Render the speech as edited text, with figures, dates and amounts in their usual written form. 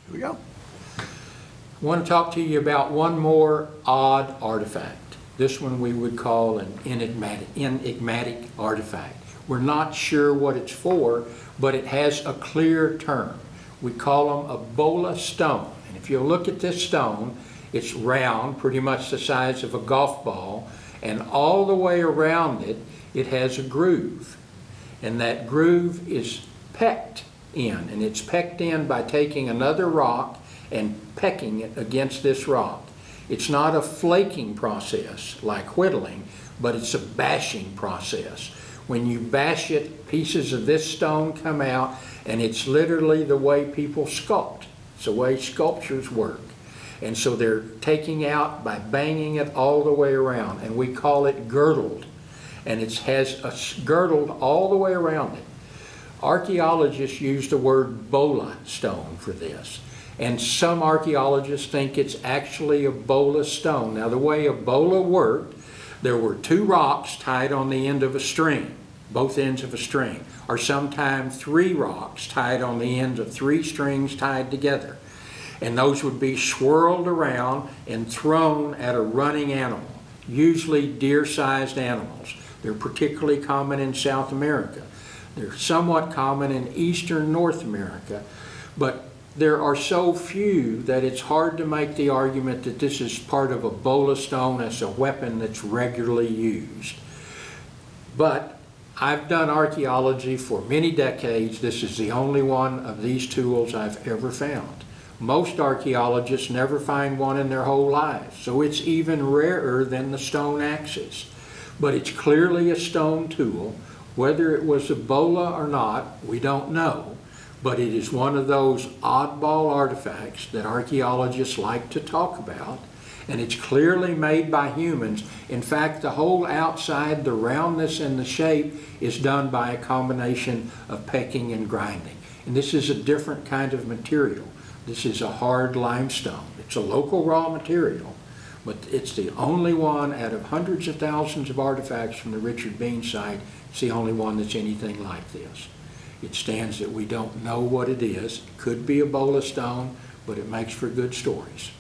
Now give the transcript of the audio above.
Here we go. I want to talk to you about one more odd artifact. This one we would call an enigmatic artifact. We're not sure what it's for, but it has a clear term. We call them a Bola Stone. And if you look at this stone, it's round, pretty much the size of a golf ball, and all the way around it, it has a groove. And that groove is pecked in, and it's pecked in by taking another rock and pecking it against this rock. It's not a flaking process like whittling, but it's a bashing process. When you bash it, pieces of this stone come out, and it's literally the way people sculpt. It's the way sculptures work. And so they're taking out by banging it all the way around, and we call it girdled. And it has a girdled all the way around it. Archaeologists use the word Bola Stone for this. And some archaeologists think it's actually a Bola Stone. Now, the way a bola worked, there were two rocks tied on the end of a string, both ends of a string, or sometimes three rocks tied on the ends of three strings tied together. And those would be swirled around and thrown at a running animal, usually deer-sized animals. They're particularly common in South America. They're somewhat common in eastern North America, but there are so few that it's hard to make the argument that this is part of a Bola Stone as a weapon that's regularly used. But I've done archaeology for many decades. This is the only one of these tools I've ever found. Most archaeologists never find one in their whole lives, so it's even rarer than the stone axes. But it's clearly a stone tool. Whether it was a bola or not, we don't know. But it is one of those oddball artifacts that archaeologists like to talk about, and it's clearly made by humans. In fact, the whole outside, the roundness and the shape is done by a combination of pecking and grinding. And this is a different kind of material. This is a hard limestone. It's a local raw material, but it's the only one out of hundreds of thousands of artifacts from the Richard Beene Site. It's the only one that's anything like this. It stands that we don't know what it is. It could be a Bola Stone, but it makes for good stories.